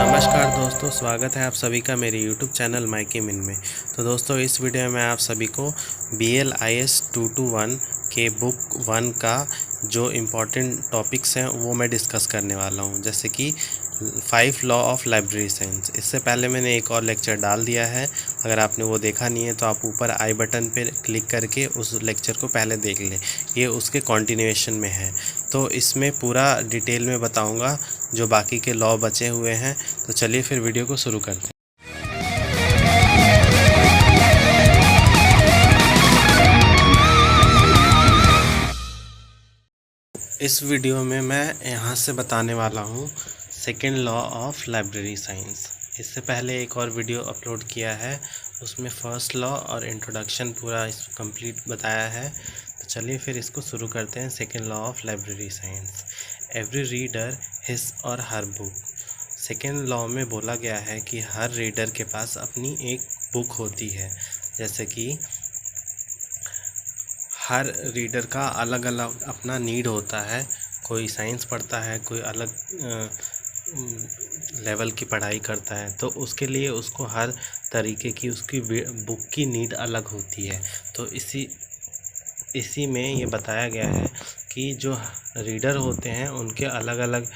नमस्कार दोस्तों, स्वागत है आप सभी का मेरे YouTube चैनल माइके मिन में। तो दोस्तों, इस वीडियो में आप सभी को BLIS 221 के बुक 1 का जो इम्पोर्टेंट टॉपिक्स हैं वो मैं डिस्कस करने वाला हूं, जैसे कि 5 लॉ ऑफ लाइब्रेरी साइंस। इससे पहले मैंने एक और लेक्चर डाल दिया है, अगर आपने वो देखा नहीं है तो आप ऊपर आई बटन पे क्लिक करके उस लेक्चर को पहले देख लें, ये उसके कॉन्टिन्यूएशन में है। तो इसमें पूरा डिटेल में बताऊंगा जो बाकी के लॉ बचे हुए हैं। तो चलिए फिर वीडियो को शुरू करते हैं। इस वीडियो में मैं यहाँ से बताने वाला हूँ second law of library science. इससे पहले एक और वीडियो अपलोड किया है, उसमें फर्स्ट लॉ और इंट्रोडक्शन पूरा इस कंप्लीट बताया है। तो चलिए फिर इसको शुरू करते हैं। Second law of library science, every reader his or her book. Second law में बोला गया है कि हर रीडर के पास अपनी एक बुक होती है, जैसे कि हर रीडर का अलग अलग अपना नीड होता है। कोई साइंस पढ़ता है, कोई अलग लेवल की पढ़ाई करता है, तो उसके लिए उसको हर तरीके की उसकी बुक की नीड अलग होती है। तो इसी में ये बताया गया है कि जो रीडर होते हैं उनके अलग अलग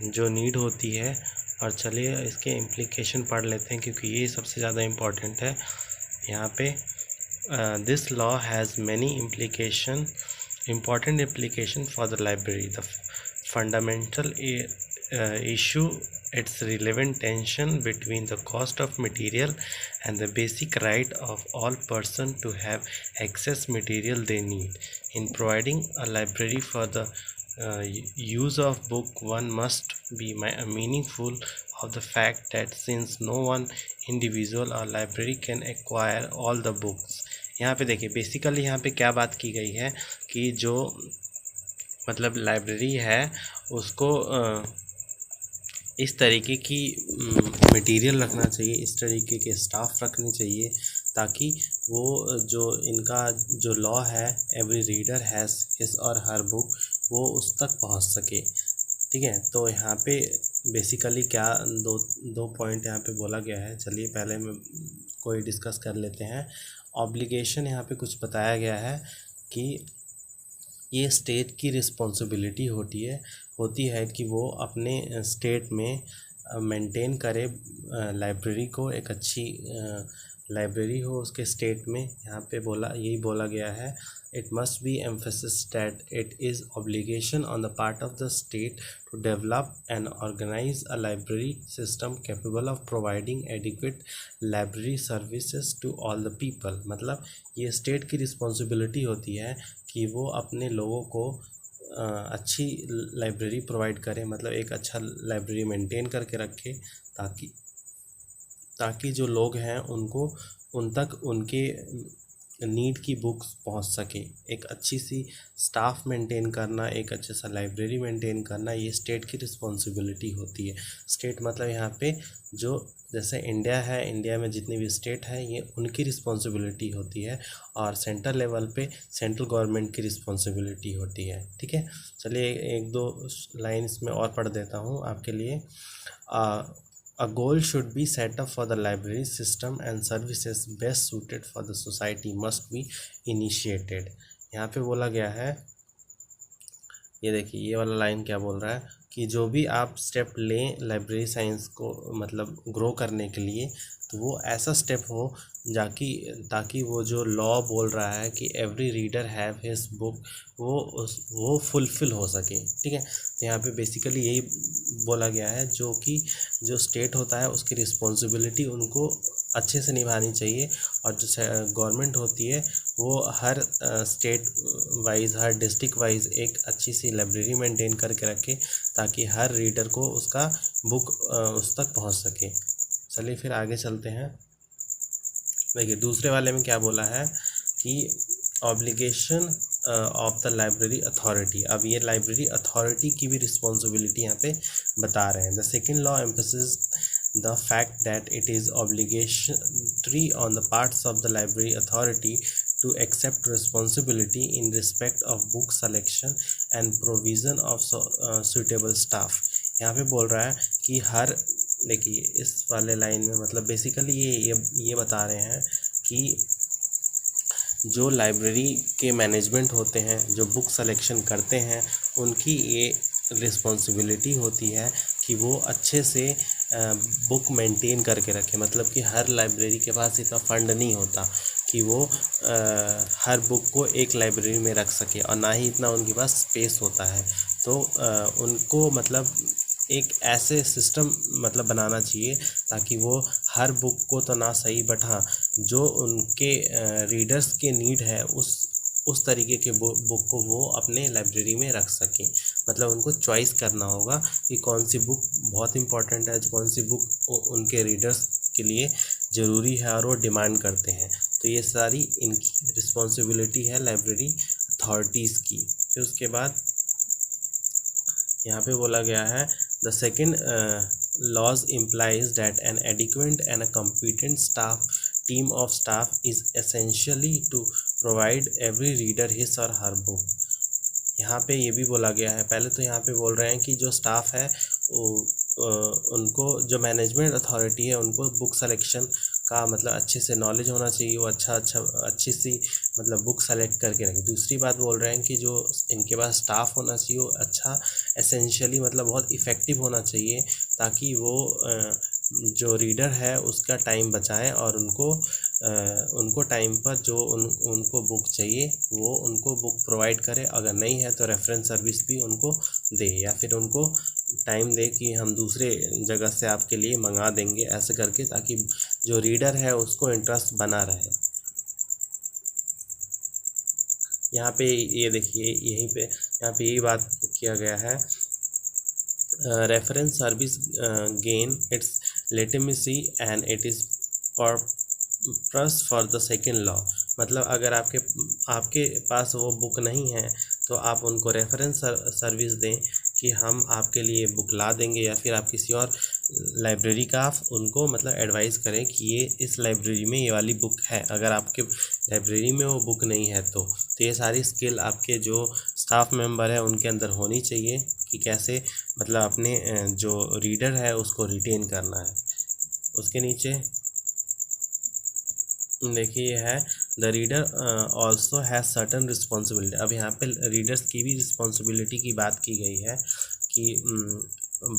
जो नीड होती है। और चलिए इसके इम्प्लीकेशन पढ़ लेते हैं, क्योंकि ये सबसे ज़्यादा इम्पॉर्टेंट है यहाँ पे। This law has many important implication for the library. The fundamental issue its relevant tension between the cost of material and the basic right of all person to have access material they need. In providing a library for the use of book, one must be meaningful of the fact that since no one individual or library can acquire all the books। यहाँ पे देखिए, basically यहाँ पे क्या बात की गई है कि जो मतलब लाइब्रेरी है उसको इस तरीके की मटेरियल रखना चाहिए, इस तरीके के स्टाफ रखनी चाहिए, ताकि वो जो इनका जो लॉ है, every reader has his or her book, वो उस तक पहुंच सके। ठीक है, तो यहाँ पे बेसिकली क्या दो पॉइंट यहाँ पे बोला गया है। चलिए पहले में कोई डिस्कस कर लेते हैं। ऑब्लिगेशन यहाँ पे कुछ बताया गया है कि ये स्टेट की रिस्पॉन्सिबिलिटी होती है कि वो अपने स्टेट में मेंटेन करे लाइब्रेरी को, एक अच्छी लाइब्रेरी हो उसके स्टेट में। यहाँ पे यही बोला गया है, it must be emphasis that it is obligation on the part of the state to develop and organise a library system capable of providing adequate library services to all the people. मतलब ये state की responsibility होती है कि वो अपने लोगों को अच्छी लाइब्रेरी प्रोवाइड करे, मतलब एक अच्छा लाइब्रेरी मेंटेन करके रखे, ताकि जो लोग हैं उन तक उनके नीड की बुक्स पहुंच सके। एक अच्छी सी स्टाफ मेंटेन करना, एक अच्छे सा लाइब्रेरी मेंटेन करना, ये स्टेट की रिस्पॉन्सिबिलिटी होती है। स्टेट मतलब यहाँ पे जो जैसे इंडिया है, इंडिया में जितनी भी स्टेट है ये उनकी रिस्पॉन्सिबिलिटी होती है, और सेंट्रल लेवल पे सेंट्रल गवर्नमेंट की रिस्पॉन्सिबिलिटी होती है। ठीक है, चलिए एक दो लाइन इसमें और पढ़ देता हूँ आपके लिए। A goal should be set up for the library system and services best suited for the society must be initiated। यहाँ पे बोला गया है, ये देखिए ये वाला लाइन क्या बोल रहा है कि जो भी आप स्टेप लें लाइब्रेरी साइंस को मतलब ग्रो करने के लिए, तो वो ऐसा स्टेप हो ताकि वो जो लॉ बोल रहा है कि every reader have his book, वो फुलफ़िल हो सके। ठीक है, तो यहाँ पे बेसिकली यही बोला गया है, जो स्टेट होता है उसकी रिस्पॉन्सिबिलिटी उनको अच्छे से निभानी चाहिए, और जो गवर्नमेंट होती है वो हर स्टेट वाइज, हर डिस्ट्रिक्ट वाइज एक अच्छी सी लाइब्रेरी मेंटेन करके रखे, ताकि हर रीडर को उसका बुक उस तक पहुंच सके। चलिए फिर आगे चलते हैं। देखिए दूसरे वाले में क्या बोला है कि obligation of the library authority. अब ये लाइब्रेरी अथॉरिटी की भी रिस्पॉन्सिबिलिटी यहाँ पे बता रहे हैं। The second law emphasis the fact that it is obligatory on the parts of the library authority to accept responsibility in respect of book selection and provision of suitable staff। यहाँ पे बोल रहा है कि हर, देखिए इस वाले लाइन में मतलब बेसिकली ये बता रहे हैं कि जो लाइब्रेरी के मैनेजमेंट होते हैं, जो बुक सलेक्शन करते हैं, उनकी ये रिस्पॉन्सिबिलिटी होती है कि वो अच्छे से बुक मेंटेन करके रखें। मतलब कि हर लाइब्रेरी के पास इतना फंड नहीं होता कि वो हर बुक को एक लाइब्रेरी में रख सके, और ना ही इतना उनके पास स्पेस होता है। तो उनको मतलब एक ऐसे सिस्टम मतलब बनाना चाहिए ताकि वो हर बुक को तो ना सही, बट हाँ जो उनके रीडर्स के नीड है उस तरीके के बुक को वो अपने लाइब्रेरी में रख सकें। मतलब उनको चॉइस करना होगा कि कौन सी बुक बहुत इम्पॉर्टेंट है, कौन सी बुक उनके रीडर्स के लिए ज़रूरी है और वो डिमांड करते हैं। तो ये सारी इनकी रिस्पॉन्सिबिलिटी है लाइब्रेरी अथॉरिटीज़ की। फिर उसके बाद यहाँ पे बोला गया है the second laws implies that an adequate and a competent staff team of staff is essentially to provide every reader his or her book. यहाँ पे ये भी बोला गया है, पहले तो यहाँ पे बोल रहे हैं कि जो स्टाफ है उनको, जो मैनेजमेंट अथॉरिटी है उनको बुक सेलेक्शन का मतलब अच्छे से नॉलेज होना चाहिए, वो अच्छी सी मतलब बुक सेलेक्ट करके रखें। दूसरी बात बोल रहे हैं कि जो इनके पास स्टाफ होना चाहिए वो अच्छा एसेंशियली मतलब बहुत इफ़ेक्टिव होना चाहिए, ताकि वो जो रीडर है उसका टाइम बचाए और उनको टाइम पर जो उनको बुक चाहिए वो उनको बुक प्रोवाइड करे। अगर नहीं है तो रेफरेंस सर्विस भी उनको दे, या फिर उनको टाइम दे कि हम दूसरे जगह से आपके लिए मंगा देंगे, ऐसे करके, ताकि जो रीडर है उसको इंटरेस्ट बना रहे। यहाँ पे ये देखिए, यहीं पे यहाँ पे यही बात किया गया है, reference service gain its legitimacy and it is purpose for the second law. मतलब अगर आपके पास वो बुक नहीं है तो आप उनको रेफरेंस सर्विस दें कि हम आपके लिए बुक ला देंगे, या फिर आप किसी और लाइब्रेरी का आप उनको मतलब एडवाइस करें कि ये इस लाइब्रेरी में ये वाली बुक है। अगर आपके लाइब्रेरी में वो बुक नहीं है तो ये सारी स्किल आपके जो स्टाफ मेंबर है उनके अंदर होनी चाहिए कि कैसे मतलब अपने जो रीडर है उसको रिटेन करना है। उसके नीचे देखिए है the reader also has certain responsibility. अब यहाँ पे रीडर्स की भी रिस्पॉन्सिबिलिटी की बात की गई है कि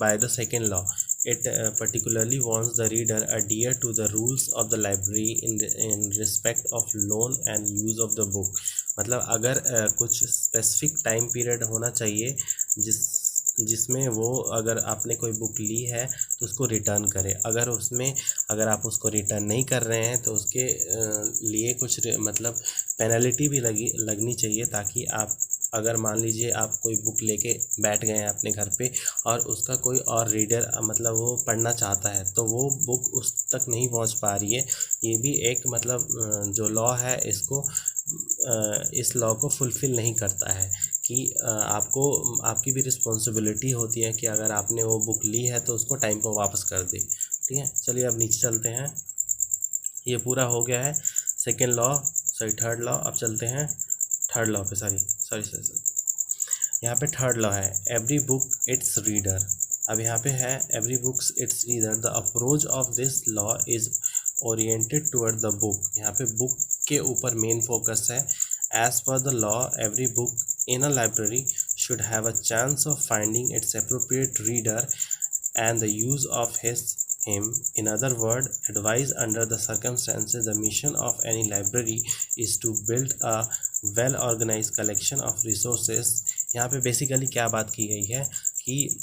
by the second law it particularly wants the reader adhere to the rules of the library in respect of loan and use of the book। मतलब अगर कुछ स्पेसिफिक टाइम पीरियड होना चाहिए जिसमें वो, अगर आपने कोई बुक ली है तो उसको रिटर्न करें। अगर आप उसको रिटर्न नहीं कर रहे हैं तो उसके लिए कुछ मतलब पेनल्टी भी लगनी चाहिए, ताकि आप, अगर मान लीजिए आप कोई बुक लेके बैठ गए हैं अपने घर पे और उसका कोई और रीडर मतलब वो पढ़ना चाहता है तो वो बुक उस तक नहीं पहुंच पा रही है, ये भी एक मतलब जो लॉ है इस लॉ को फुलफ़िल नहीं करता है कि आपकी भी रिस्पॉन्सिबिलिटी होती है कि अगर आपने वो बुक ली है तो उसको टाइम पर वापस कर दे। ठीक है, चलिए अब नीचे चलते हैं। ये पूरा हो गया है थर्ड लॉ। अब चलते हैं थर्ड लॉ पे। सॉरी यहाँ पे थर्ड लॉ है एवरी बुक इट्स रीडर। अब यहाँ पे है every books its reader the approach of this law is oriented toward the book. यहाँ पे बुक के ऊपर मेन फोकस है। As per the law every book in a library should have a chance of finding its appropriate reader and the use of him. In other words, advised under the circumstances, the mission of any library is to build a well organized collection of resources। यहाँ पे basically क्या बात की गई है कि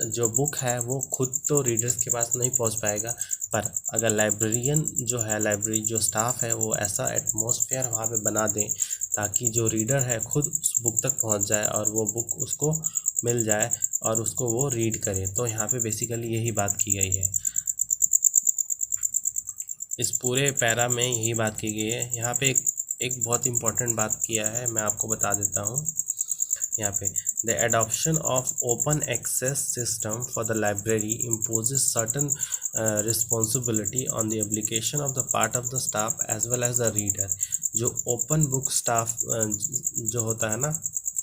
जो book है वो खुद तो रीडर्स के पास नहीं पहुंच पाएगा, पर अगर लाइब्रेरियन जो है, लाइब्रेरी जो स्टाफ है, वो ऐसा एटमॉस्फेयर वहाँ पे बना दें ताकि जो रीडर है खुद उस बुक तक पहुंच जाए और वो बुक उसको मिल जाए और उसको वो रीड करे। तो यहाँ पे बेसिकली यही बात की गई है, इस पूरे पैरा में यही बात की गई है। यहाँ पे एक बहुत इम्पॉर्टेंट बात किया है, मैं आपको बता देता हूँ। यहाँ पे the adoption of open access system for the library imposes certain responsibility on the application of the part of the staff as well as the reader. जो ओपन बुक स्टाफ जो होता है ना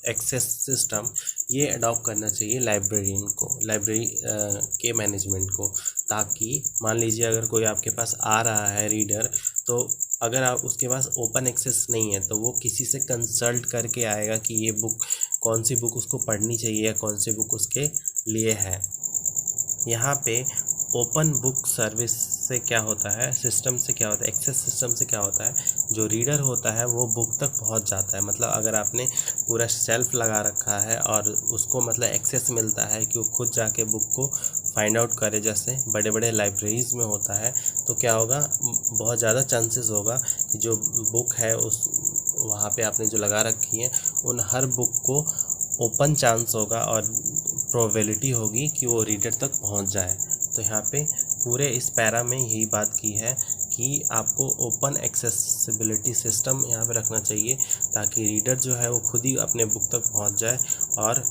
एक्सेस सिस्टम, ये adopt करना चाहिए librarian को, library के मैनेजमेंट को, ताकि मान लीजिए अगर कोई आपके पास आ रहा है रीडर, तो अगर आप उसके पास ओपन एक्सेस नहीं है तो वो किसी से कंसल्ट करके आएगा कि ये बुक कौन सी बुक उसको पढ़नी चाहिए या कौन सी बुक उसके लिए है। यहाँ पे ओपन बुक सर्विस से क्या होता है, सिस्टम से क्या होता है, एक्सेस सिस्टम से क्या होता है, जो रीडर होता है वो बुक तक पहुँच जाता है। मतलब अगर आपने पूरा शेल्फ लगा रखा है और उसको मतलब एक्सेस मिलता है कि वो खुद जाके बुक को फाइंड आउट करे, जैसे बड़े बड़े लाइब्रेरीज़ में होता है, तो क्या होगा, बहुत ज़्यादा चांसेस होगा कि जो बुक है उस वहाँ पे आपने जो लगा रखी है उन हर बुक को ओपन चांस होगा और प्रोबेबिलिटी होगी कि वो रीडर तक पहुँच जाए। तो यहाँ पे पूरे इस पैरा में यही बात की है कि आपको ओपन एक्सेसिबिलिटी सिस्टम यहाँ पे रखना चाहिए, ताकि रीडर जो है वो खुद ही अपने बुक तक पहुँच जाए। और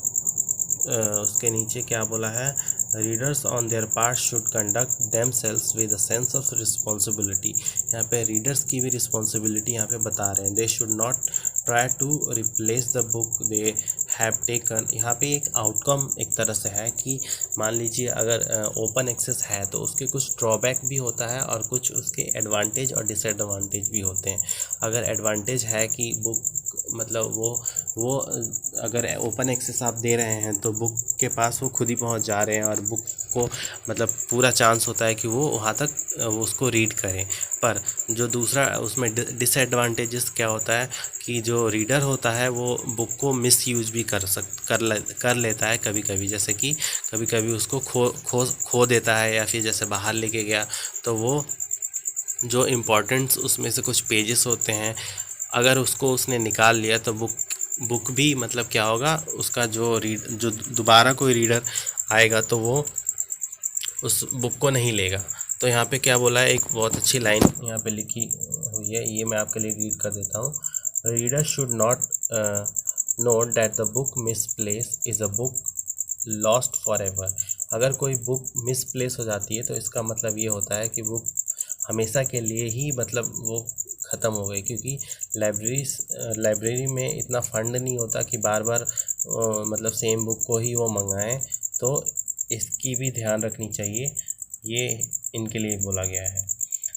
उसके नीचे क्या बोला है, readers on their part should conduct themselves with a sense of responsibility. यहाँ पे रीडर्स की भी रिस्पॉन्सिबिलिटी यहाँ पे बता रहे हैं। They should not try to replace the book they have taken. यहाँ पे एक आउटकम एक तरह से है कि मान लीजिए अगर ओपन एक्सेस है तो उसके कुछ ड्रॉबैक भी होता है और कुछ उसके एडवांटेज और डिसएडवांटेज भी होते हैं। अगर एडवांटेज है कि बुक मतलब वो अगर ओपन एक्सेस आप दे रहे हैं तो बुक के पास वो खुद ही पहुंच जा रहे हैं और बुक को मतलब पूरा चांस होता है कि वो वहाँ तक उसको रीड करें। पर जो दूसरा उसमें डिसएडवांटेजेस क्या होता है कि जो रीडर होता है वो बुक को मिसयूज भी कर लेता है कभी कभी, जैसे कि कभी कभी उसको खो देता है, या फिर जैसे बाहर लेके गया तो वो जो इम्पोर्टेंट्स उसमें से कुछ पेजेस होते हैं अगर उसको उसने निकाल लिया तो बुक भी मतलब क्या होगा, उसका जो दोबारा कोई रीडर आएगा तो वो उस बुक को नहीं लेगा। तो यहाँ पे क्या बोला है, एक बहुत अच्छी लाइन यहाँ पे लिखी हुई है, ये मैं आपके लिए रीड कर देता हूँ। Reader should not note that the book misplace is a book lost for ever. अगर कोई बुक मिसप्लेस हो जाती है तो इसका मतलब ये होता है कि बुक हमेशा के लिए ही मतलब वो ख़त्म हो गई, क्योंकि लाइब्रेरी में इतना फंड नहीं होता कि बार बार मतलब सेम बुक को ही वो मंगाएं। तो इसकी भी ध्यान रखनी चाहिए, ये इनके लिए बोला गया है।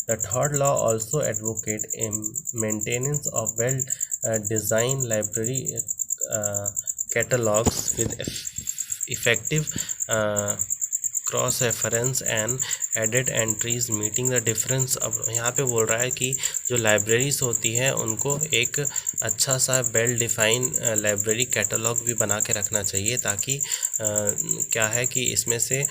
The third law also advocate a maintenance of well-designed library catalogs with effective cross reference and added entries meeting the difference. अब यहाँ पे बोल रहा है कि जो लाइब्रेरीज होती हैं उनको एक अच्छा सा वेल डिफाइन लाइब्रेरी कैटलॉग भी बना के रखना चाहिए, ताकि क्या है कि इसमें से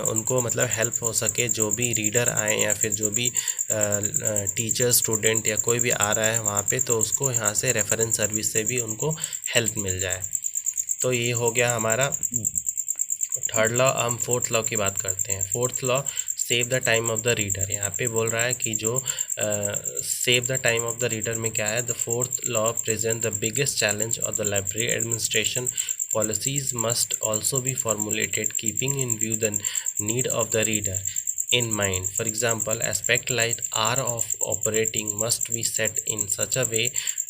उनको मतलब हेल्प हो सके, जो भी रीडर आए या फिर जो भी टीचर स्टूडेंट या कोई भी आ रहा है वहाँ पे, तो उसको यहाँ से रेफरेंस सर्विस से भी उनको हेल्प मिल जाए। तो ये हो गया हमारा थर्ड लॉ। हम फोर्थ लॉ की बात करते हैं। Fourth law, save the time of the reader. यहाँ पे बोल रहा है कि जो save the time of the reader में क्या है, the fourth law present the biggest challenge of the library administration policies must also be formulated keeping in view the need of the reader in mind. For example, aspect like hour of operating must be set in such a way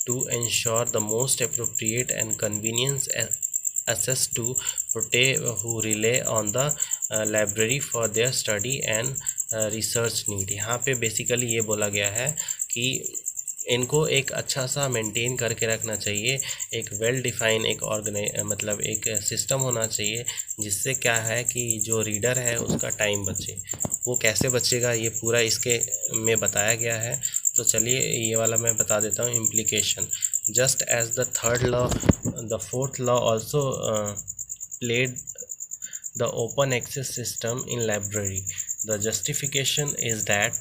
to ensure the most appropriate and convenience access to protect who rely on the library for their study and research need। यहाँ पे basically ये बोला गया है कि इनको एक अच्छा सा मेंटेन करके रखना चाहिए, एक वेल डिफाइन एक मतलब एक सिस्टम होना चाहिए, जिससे क्या है कि जो रीडर है उसका टाइम बचे। वो कैसे बचेगा ये पूरा इसके में बताया गया है। तो चलिए ये वाला मैं बता देता हूँ implication. Just as the third law, the fourth law also played the open access system in library. The justification is that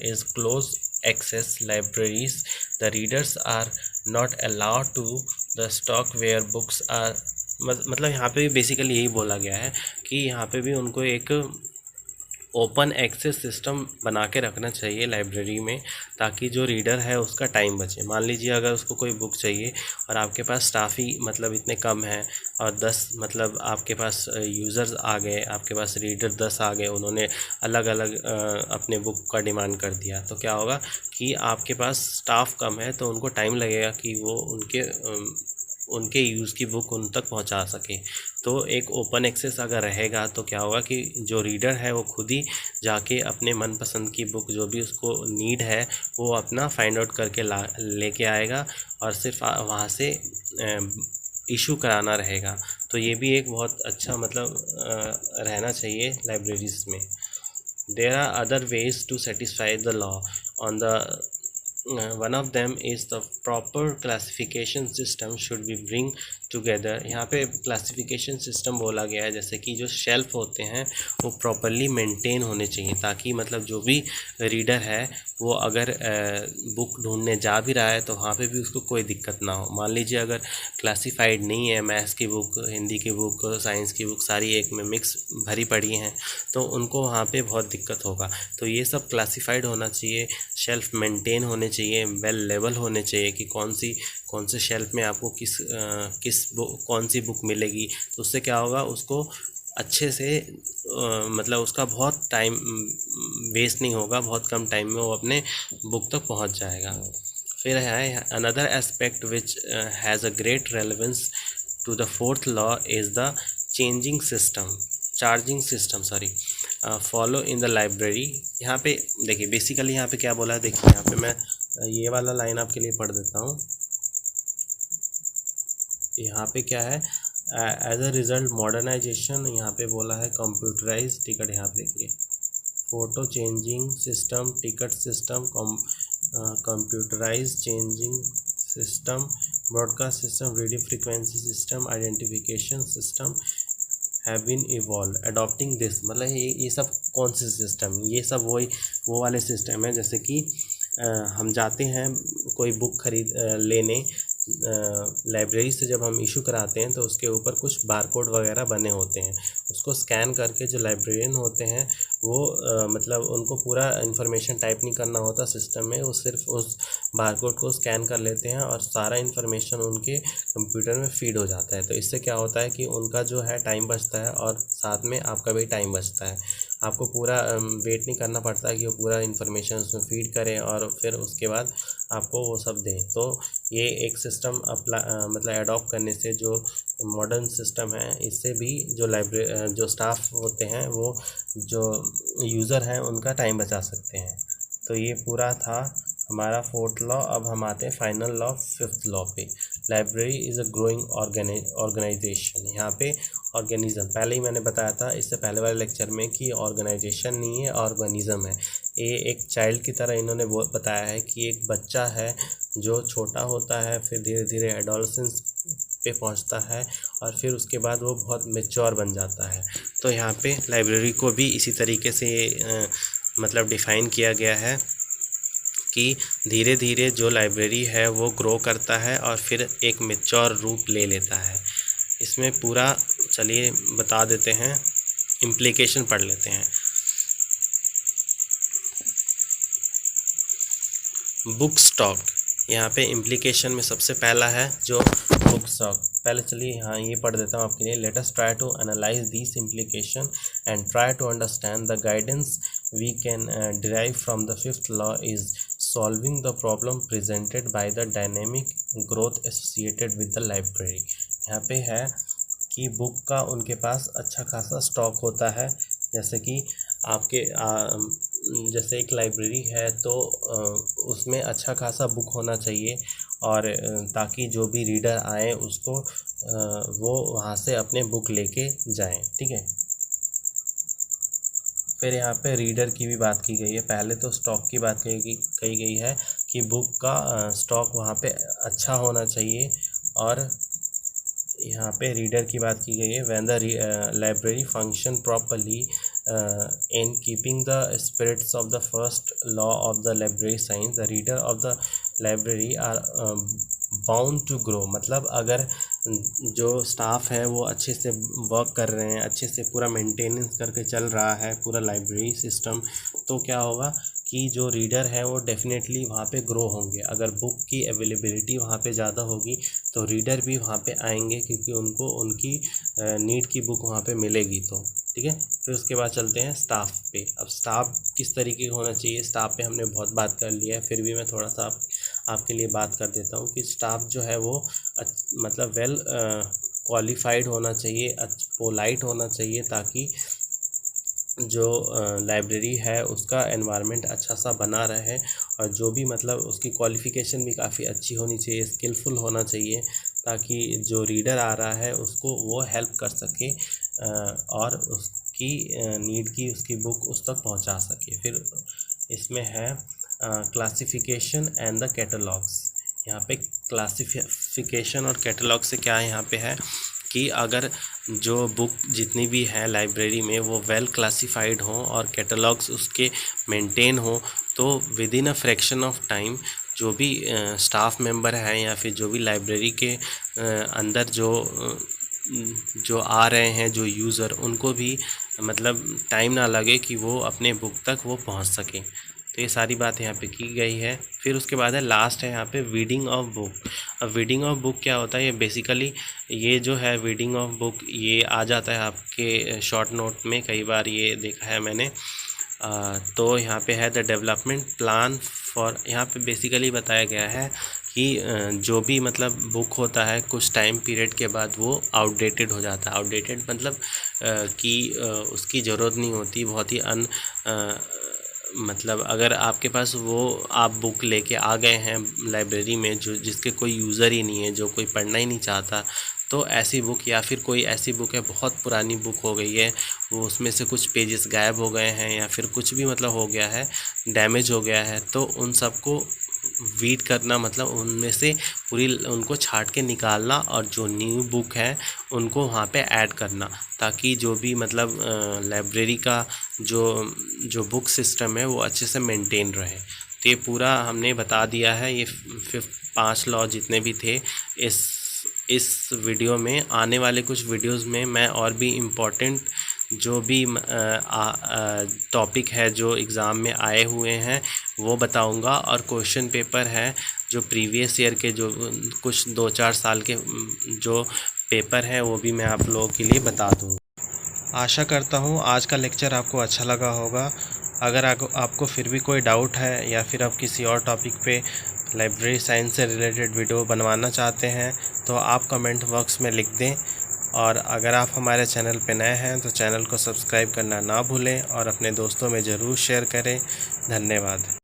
is closed access libraries, the readers are not allowed to the stock where books are। मतलब यहाँ पे भी basically यही बोला गया है कि यहाँ पे भी उनको एक ओपन एक्सेस सिस्टम बना के रखना चाहिए लाइब्रेरी में, ताकि जो रीडर है उसका टाइम बचे। मान लीजिए अगर उसको कोई बुक चाहिए और आपके पास स्टाफ ही मतलब इतने कम हैं और 10 मतलब आपके पास यूज़र्स आ गए, आपके पास रीडर 10 आ गए, उन्होंने अलग अलग अपने बुक का डिमांड कर दिया, तो क्या होगा कि आपके पास स्टाफ कम है तो उनको टाइम लगेगा कि वो उनके यूज़ की बुक उन तक पहुंचा सके। तो एक ओपन एक्सेस अगर रहेगा तो क्या होगा कि जो रीडर है वो खुद ही जाके अपने मनपसंद की बुक जो भी उसको नीड है वो अपना फाइंड आउट करके लेके आएगा और सिर्फ वहाँ से इशू कराना रहेगा। तो ये भी एक बहुत अच्छा मतलब रहना चाहिए लाइब्रेरीज में। There are other ways to satisfy the law. On the one of them is the proper classification system should be bring together। यहाँ पे क्लासिफिकेशन सिस्टम बोला गया है, जैसे कि जो शेल्फ होते हैं वो प्रॉपरली मेंटेन होने चाहिए, ताकि मतलब जो भी रीडर है वो अगर बुक ढूंढने जा भी रहा है तो वहाँ पे भी उसको कोई दिक्कत ना हो। मान लीजिए अगर क्लासिफाइड नहीं है, मैथ्स की बुक, हिंदी की बुक, साइंस की बुक सारी एक में मिक्स भरी पड़ी हैं, तो उनको वहाँ पे बहुत दिक्कत होगा। तो ये सब क्लासिफाइड होना चाहिए, शेल्फ मेंटेन होने चाहिए, वेल लेवल होने चाहिए कि कौन से शेल्फ में आपको कौन सी बुक मिलेगी। तो उससे क्या होगा, उसको अच्छे से मतलब उसका बहुत टाइम वेस्ट नहीं होगा, बहुत कम टाइम में वो अपने बुक तक पहुंच जाएगा। फिर है another aspect which has a great relevance to the fourth law is the charging system follow in the library. यहाँ पे देखिए बेसिकली यहाँ पे क्या बोला है, देखिए यहाँ पे मैं ये वाला लाइन आपके लिए पढ़ देता हूँ। यहाँ पे क्या है, एज अ रिजल्ट मॉडर्नाइजेशन, यहाँ पे बोला है कंप्यूटराइज टिकट। यहाँ पे देखिए photo changing system, ticket system, computerise changing system, broadcast system, radio frequency system, identification system have been evolve adopting this. मतलब ये सब कौन से सिस्टम, ये सब वो वाले सिस्टम है, जैसे कि हम जाते हैं कोई बुक खरीद लेने लाइब्रेरी से, जब हम इशू कराते हैं तो उसके ऊपर कुछ बारकोड वगैरह बने होते हैं, उसको स्कैन करके जो लाइब्रेरियन होते हैं वो मतलब उनको पूरा इन्फॉर्मेशन टाइप नहीं करना होता सिस्टम में, वो सिर्फ उस बारकोड को स्कैन कर लेते हैं और सारा इन्फॉर्मेशन उनके कंप्यूटर में फीड हो जाता है। तो इससे क्या होता है कि उनका जो है टाइम बचता है और साथ में आपका भी टाइम बचता है। आपको पूरा वेट नहीं करना पड़ता है कि वो पूरा इन्फॉर्मेशन उसमें फीड करें और फिर उसके बाद आपको वो सब दें। तो ये एक सिस्टम मतलब अडॉप्ट करने से जो मॉडर्न सिस्टम है, इससे भी जो स्टाफ होते हैं वो जो यूज़र हैं उनका टाइम बचा सकते हैं। तो ये पूरा था हमारा फोर्थ लॉ। अब हम आते हैं फाइनल लॉ, फिफ्थ लॉ पे। Library is a growing organisation. यहाँ पे ऑर्गेनिज़म पहले ही मैंने बताया था इससे पहले वाले लेक्चर में कि ऑर्गेनाइजेशन नहीं है, ऑर्गेनिज़म है। ये एक चाइल्ड की तरह इन्होंने बताया है कि एक बच्चा है जो छोटा होता है, फिर धीरे धीरे एडोलसेंस पे पहुंचता है और फिर उसके बाद वो बहुत मैच्योर बन जाता है। तो यहाँ पे लाइब्रेरी को भी इसी तरीके से मतलब डिफ़ाइन किया गया है कि धीरे धीरे जो लाइब्रेरी है वो ग्रो करता है और फिर एक मैच्योर रूप ले लेता है। इसमें पूरा चलिए बता देते हैं, इम्प्लीकेशन पढ़ लेते हैं। बुक स्टॉक, यहाँ पे इम्प्लीकेशन में सबसे पहला है जो बुक स्टॉक। पहले चलिए यहाँ ये पढ़ देता हूँ आपके लिए। Let us try to analyse this implication and try to understand the guidance we can derive from the fifth law is solving the problem presented by the dynamic growth associated with the library. यहाँ पे है कि book का उनके पास अच्छा खासा stock होता है, जैसे कि आपके जैसे एक लाइब्रेरी है तो उसमें अच्छा खासा बुक होना चाहिए और ताकि जो भी रीडर आए उसको वो वहाँ से अपने बुक लेके जाएं, ठीक है। फिर यहाँ पे रीडर की भी बात की गई है। पहले तो स्टॉक की बात कही गई है कि बुक का स्टॉक वहाँ पे अच्छा होना चाहिए और यहाँ पे रीडर की बात की गई है। When the library function properly in keeping the spirits of the first law of the library science, the reader of the library are bound to grow. मतलब अगर जो स्टाफ है वो अच्छे से वर्क कर रहे हैं, अच्छे से पूरा मेंटेनेंस करके चल रहा है पूरा लाइब्रेरी सिस्टम, तो क्या होगा कि जो रीडर है वो डेफ़िनेटली वहाँ पे ग्रो होंगे। अगर बुक की अवेलेबिलिटी वहाँ पे ज़्यादा होगी तो रीडर भी वहाँ पे आएंगे, क्योंकि उनको उनकी नीड की बुक वहाँ पे मिलेगी। तो ठीक है, फिर उसके बाद चलते हैं स्टाफ पे। अब स्टाफ किस तरीके का होना चाहिए, स्टाफ पे हमने बहुत बात कर लिया है, फिर भी मैं थोड़ा सा आपके लिए बात कर देता हूँ कि स्टाफ जो है वो मतलब वेल क्वालिफाइड होना चाहिए, पोलाइट होना चाहिए, ताकि जो लाइब्रेरी है उसका एनवायरनमेंट अच्छा सा बना रहे, और जो भी मतलब उसकी क्वालिफ़िकेशन भी काफ़ी अच्छी होनी चाहिए, स्किलफुल होना चाहिए, ताकि जो रीडर आ रहा है उसको वो हेल्प कर सके और उसकी नीड की उसकी बुक उस तक पहुंचा सके। फिर इसमें है क्लासिफिकेशन एंड द कैटलॉग्स। यहाँ पे क्लासिफिकेशन और कैटलॉग से क्या यहाँ पे है कि अगर जो बुक जितनी भी है लाइब्रेरी में वो वेल क्लासिफाइड हो और कैटलॉग्स उसके मेंटेन हो, तो with in a fraction of time जो भी स्टाफ मेंबर हैं या फिर जो भी लाइब्रेरी के अंदर जो आ रहे हैं जो यूज़र, उनको भी मतलब टाइम ना लगे कि वो अपने बुक तक वो पहुंच सकें। तो ये सारी बात यहाँ पे की गई है। फिर उसके बाद है लास्ट है यहाँ पे रीडिंग ऑफ बुक। अब रीडिंग ऑफ बुक क्या होता है, ये बेसिकली ये जो है रीडिंग ऑफ बुक ये आ जाता है आपके शॉर्ट नोट में, कई बार ये देखा है मैंने। तो यहाँ पे है द डेवलपमेंट प्लान फॉर, यहाँ पे बेसिकली बताया गया है कि जो भी मतलब बुक होता है कुछ टाइम पीरियड के बाद वो आउटडेटेड हो जाता है। आउटडेटेड मतलब कि उसकी ज़रूरत नहीं होती, बहुत ही मतलब अगर आपके पास वो आप बुक लेके आ गए हैं लाइब्रेरी में जो जिसके कोई यूज़र ही नहीं है, जो कोई पढ़ना ही नहीं चाहता, तो ऐसी बुक, या फिर कोई ऐसी बुक है बहुत पुरानी बुक हो गई है, वो उसमें से कुछ पेजेस गायब हो गए हैं या फिर कुछ भी मतलब हो गया है, डैमेज हो गया है, तो उन सबको वीड करना, मतलब उनमें से पूरी उनको छांट के निकालना और जो न्यू बुक है उनको वहाँ पे ऐड करना, ताकि जो भी मतलब लाइब्रेरी का जो बुक सिस्टम है वो अच्छे से मेंटेन रहे। तो ये पूरा हमने बता दिया है, ये 5 लॉ जितने भी थे इस वीडियो में। आने वाले कुछ वीडियोस में मैं और भी इम्पोर्टेंट जो भी टॉपिक है जो एग्ज़ाम में आए हुए हैं वो बताऊंगा, और क्वेश्चन पेपर है जो प्रीवियस ईयर के जो कुछ 2-4 साल के जो पेपर है वो भी मैं आप लोगों के लिए बता दूँगा। आशा करता हूँ आज का लेक्चर आपको अच्छा लगा होगा। अगर आपको फिर भी कोई डाउट है या फिर आप किसी और टॉपिक पे लाइब्रेरी साइंस से रिलेटेड वीडियो बनवाना चाहते हैं तो आप कमेंट बॉक्स में लिख दें। और अगर आप हमारे चैनल पे नए हैं तो चैनल को सब्सक्राइब करना ना भूलें और अपने दोस्तों में ज़रूर शेयर करें। धन्यवाद।